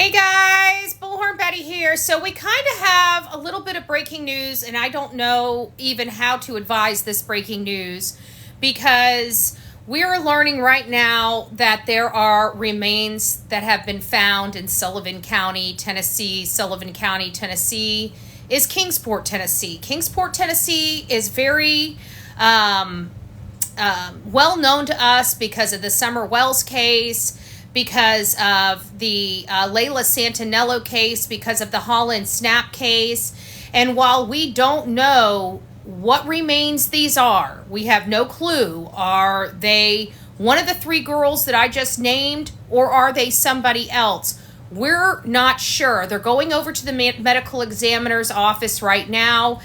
Hey guys, Bullhorn Betty here. So we kind of have a little bit of breaking news, and I don't know even how to advise this breaking news because we're learning right now that there are remains that have been found in Sullivan County, Tennessee. Sullivan County, Tennessee is Kingsport, Tennessee. Kingsport, Tennessee is very well known to us because of the Summer Wells case, because of the Layla Santanello case, because of the Hollyn Snapp case. And while we don't know what remains these are, we have no clue. Are they one of the three girls that I just named, or are they somebody else? We're not sure. They're going over to the medical examiner's office right now.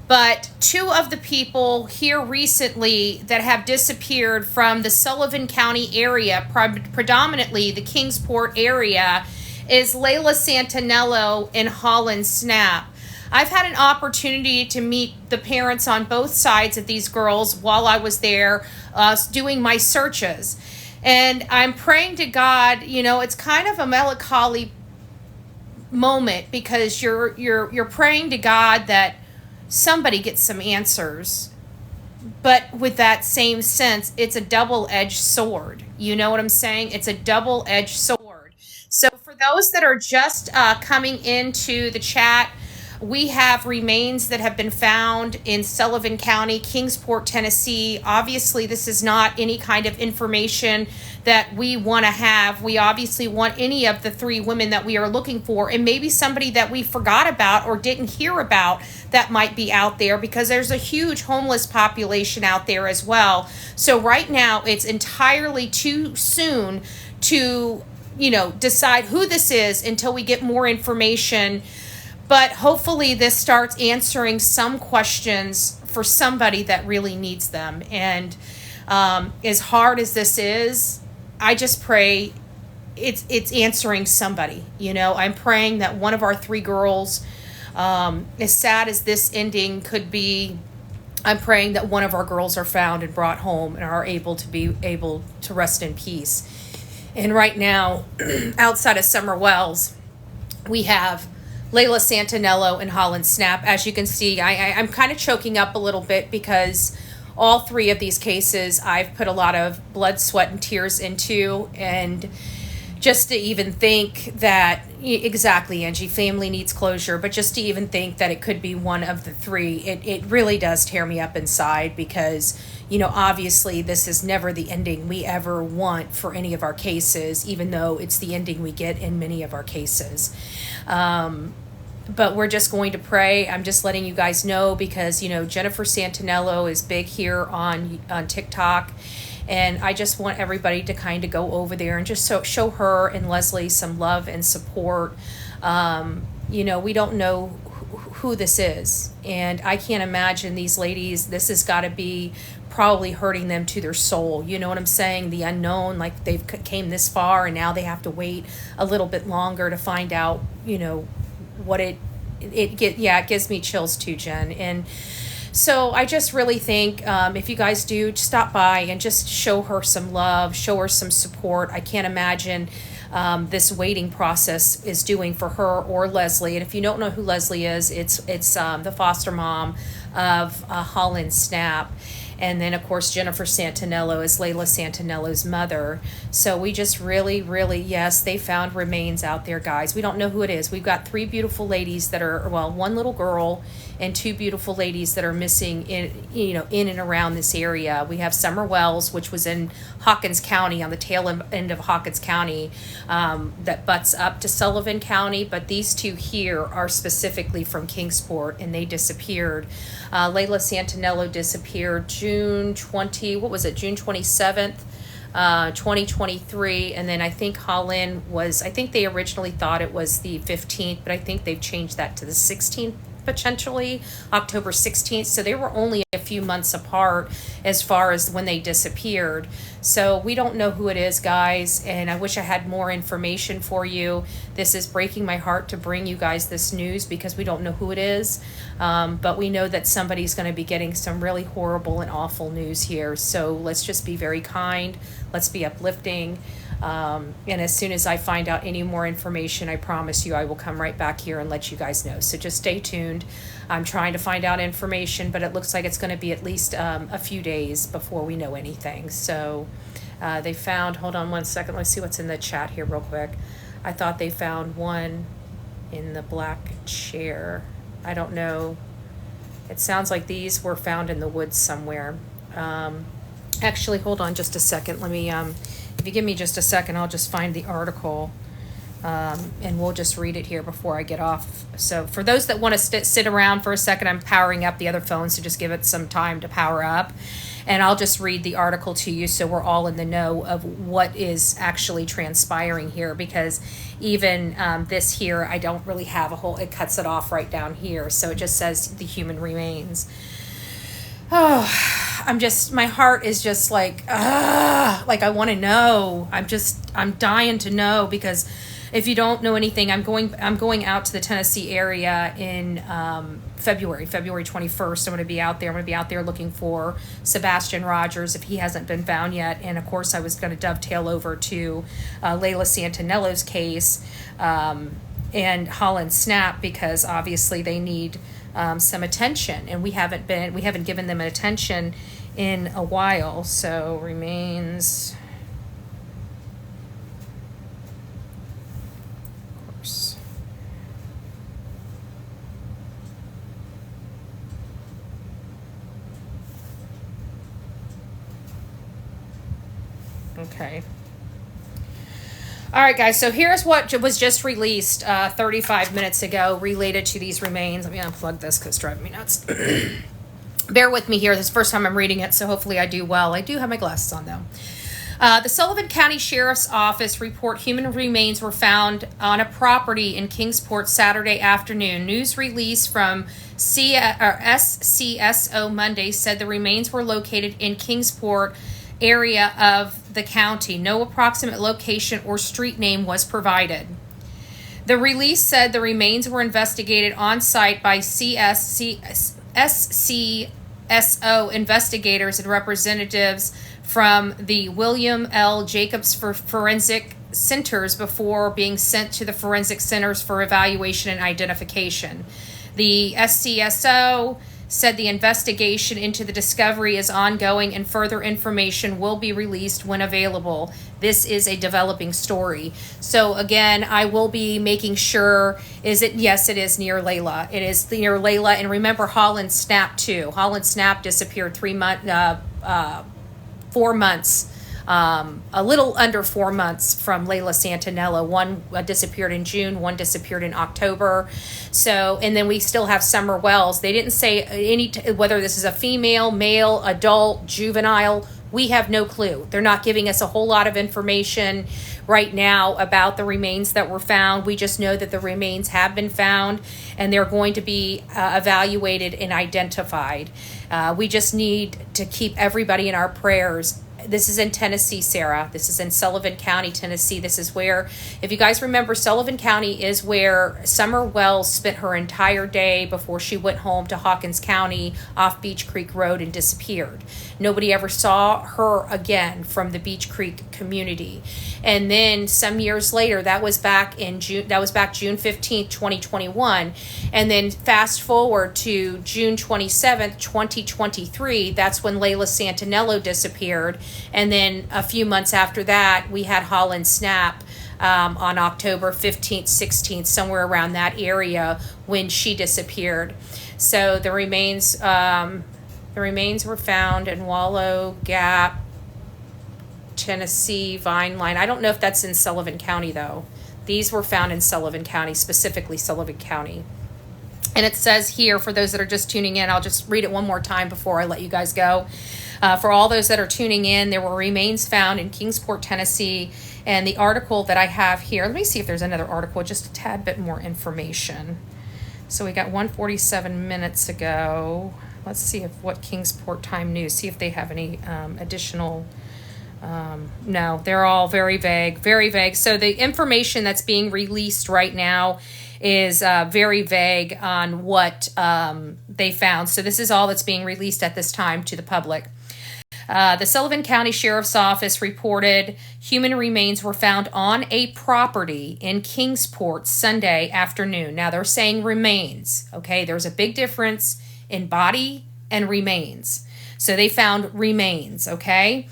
But two of the people here recently that have disappeared from the Sullivan County area, predominantly the Kingsport area, is Layla Santanello and Hollyn Snapp. I've had an opportunity to meet the parents on both sides of these girls while I was there doing my searches. And I'm praying to God. It's kind of a melancholy moment because you're praying to God that somebody gets some answers. But with that same sense, it's a double-edged sword. You know what I'm saying? It's a double-edged sword. So for those that are just coming into the chat, we have remains that have been found in Sullivan County, Kingsport, Tennessee. Obviously, this is not any kind of information that we want to have. We obviously want any of the three women that we are looking for, and maybe somebody that we forgot about or didn't hear about that might be out there, because there's a huge homeless population out there as well. So right now, it's entirely too soon to, decide who this is until we get more information. But hopefully this starts answering some questions for somebody that really needs them. And as hard as this is, I just pray it's answering somebody. I'm praying that one of our three girls, as sad as this ending could be, I'm praying that one of our girls are found and brought home and are able to rest in peace. And right now, outside of Summer Wells, we have Layla Santanello and Hollyn Snapp. As you can see, I'm kind of choking up a little bit because all three of these cases I've put a lot of blood, sweat, and tears into. And just to even think that, exactly, Angie, family needs closure, but just to even think that it could be one of the three, it really does tear me up inside because, obviously this is never the ending we ever want for any of our cases, even though it's the ending we get in many of our cases. But we're just going to pray. I'm just letting you guys know because, Jennifer Santanello is big here on TikTok. And I just want everybody to kind of go over there and just show her and Leslie some love and support. We don't know who this is. And I can't imagine these ladies, this has got to be probably hurting them to their soul. You know what I'm saying? The unknown, like they've came this far and now they have to wait a little bit longer to find out, what it gives me chills too, Jen. And so I just really think if you guys do, stop by and just show her some love, show her some support. I can't imagine this waiting process is doing for her or Leslie. And if you don't know who Leslie is, it's the foster mom of Hollyn Snapp. And then, of course, Jennifer Santanello is Layla Santanello's mother. So we just really, really, yes, they found remains out there, guys. We don't know who it is. We've got three beautiful ladies that are, one little girl and two beautiful ladies that are missing in and around this area. We have Summer Wells, which was in Hawkins County, on the tail end of Hawkins County, that butts up to Sullivan County. But these two here are specifically from Kingsport, and they disappeared. Layla Santanello disappeared June 27th, 2023. And then I think Hollyn I think they originally thought it was the 15th, but I think they've changed that to the 16th, potentially October 16th. So they were only a few months apart as far as when they disappeared. So we don't know who it is, guys, and I wish I had more information for you. This is breaking my heart to bring you guys this news because we don't know who it is, but we know that somebody's going to be getting some really horrible and awful news here. So let's just be very kind. Let's be uplifting. And as soon as I find out any more information, I promise you I will come right back here and let you guys know. So just stay tuned. I'm trying to find out information, but it looks like it's going to be at least a few days before we know anything. So they found, hold on one second, let's see what's in the chat here real quick. I thought they found one in the black chair. I don't know. It sounds like these were found in the woods somewhere. Actually, hold on just a second. Let me, if you give me just a second, I'll just find the article. And we'll just read it here before I get off. So for those that want to sit around for a second, I'm powering up the other phone, so just give it some time to power up. And I'll just read the article to you so we're all in the know of what is actually transpiring here, because even this here, I don't really have a whole, it cuts it off right down here. So it just says the human remains. Oh, my heart is just like I want to know. I'm dying to know, because if you don't know anything, I'm going out to the Tennessee area in February 21st. I'm going to be out there. I'm going to be out there looking for Sebastian Rogers if he hasn't been found yet. And of course, I was going to dovetail over to Layla Santanello's case and Hollyn Snapp, because obviously they need some attention, and we haven't given them attention in a while. So remains. Okay. All right, guys. So here's what was just released 35 minutes ago related to these remains. Let me unplug this because it's driving me nuts. Bear with me here. This is the first time I'm reading it, so hopefully I do well. I do have my glasses on, though. The Sullivan County Sheriff's Office report human remains were found on a property in Kingsport Saturday afternoon. News release from SCSO Monday said the remains were located in Kingsport area of the county. No approximate location or street name was provided. The release said the remains were investigated on site by SCSO investigators and representatives from the William L. Jacobs Forensic Centers before being sent to the forensic centers for evaluation and identification. The SCSO said the investigation into the discovery is ongoing and further information will be released when available. This is a developing story. So again, I will be making sure, yes, it is near Layla. It is near Layla. And remember Hollyn Snapp too. Hollyn Snapp disappeared 4 months, a little under 4 months from Layla Santanello. One disappeared in June, one disappeared in October. So, and then we still have Summer Wells. They didn't say whether this is a female, male, adult, juvenile. We have no clue. They're not giving us a whole lot of information right now about the remains that were found. We just know that the remains have been found and they're going to be evaluated and identified. We just need to keep everybody in our prayers. This is in Tennessee, Sarah. This is in Sullivan County, Tennessee. This is where, if you guys remember, Sullivan County is where Summer Wells spent her entire day before she went home to Hawkins County off Beach Creek Road and disappeared. Nobody ever saw her again from the Beach Creek community. And then some years later, that was back June 15th, 2021. And then fast forward to June 27th, 2023, that's when Layla Santanello disappeared. And then a few months after that, we had Hollyn Snapp on October 15th, 16th, somewhere around that area when she disappeared. So the remains were found in Wallow Gap, Tennessee, Vine Line. I don't know if that's in Sullivan County, though. These were found in Sullivan County, specifically Sullivan County. And it says here, for those that are just tuning in, I'll just read it one more time before I let you guys go. For all those that are tuning in, there were remains found in Kingsport, Tennessee. And the article that I have here, let me see if there's another article, just a tad bit more information. So we got 1:47 minutes ago. Let's see what Kingsport Time News, see if they have any additional. No, they're all very vague, very vague. So the information that's being released right now is very vague on what they found. So this is all that's being released at this time to the public. The Sullivan County Sheriff's Office reported human remains were found on a property in Kingsport Sunday afternoon. Now they're saying remains, okay? There's a big difference in body and remains. So they found remains, okay?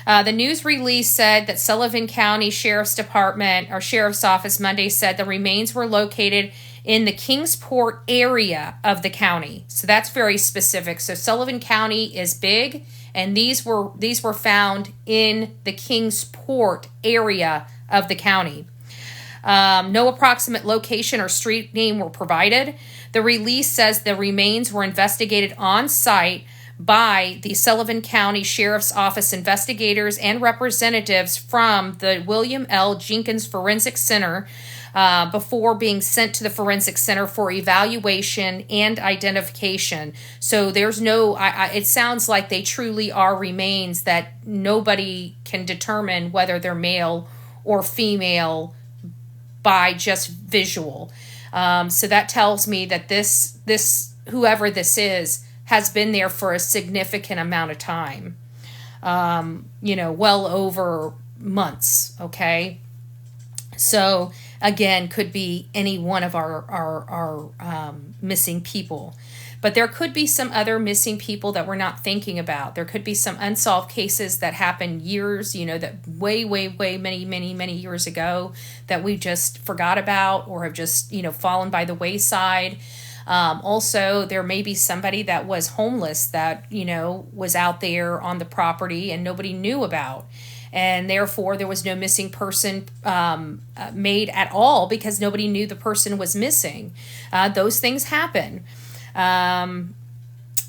The news release said that Sullivan County Sheriff's Department or Sheriff's Office Monday said the remains were located in the Kingsport area of the county. So that's very specific. So Sullivan County is big, and these were found in the Kingsport area of the county. No approximate location or street name were provided. The release says the remains were investigated on site by the Sullivan County Sheriff's Office investigators and representatives from the William L. Jenkins Forensic Center before being sent to the Forensic Center for evaluation and identification. So there's no, it sounds like they truly are remains that nobody can determine whether they're male or female by just visual. So that tells me that this whoever this is has been there for a significant amount of time, well over months, okay? So, again, could be any one of our missing people. But there could be some other missing people that we're not thinking about. There could be some unsolved cases that happened years, that way, many years ago that we just forgot about or have just, fallen by the wayside. Also, there may be somebody that was homeless that, was out there on the property and nobody knew about. And therefore, there was no missing person made at all because nobody knew the person was missing. Those things happen.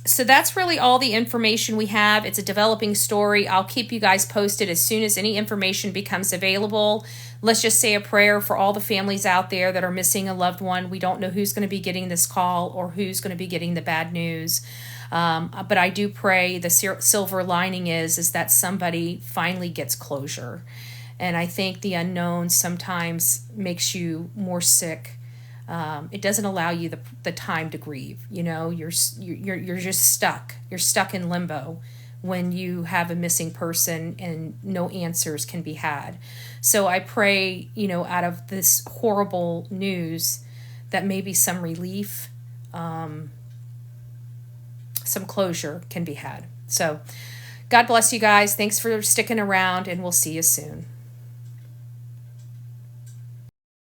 So that's really all the information we have. It's a developing story. I'll keep you guys posted as soon as any information becomes available. Let's just say a prayer for all the families out there that are missing a loved one. We don't know who's going to be getting this call or who's going to be getting the bad news. But I do pray the silver lining is that somebody finally gets closure. And I think the unknown sometimes makes you more sick. It doesn't allow you the time to grieve. You're just stuck. You're stuck in limbo when you have a missing person and no answers can be had. So I pray, out of this horrible news that maybe some relief, some closure can be had. So God bless you guys. Thanks for sticking around, and we'll see you soon.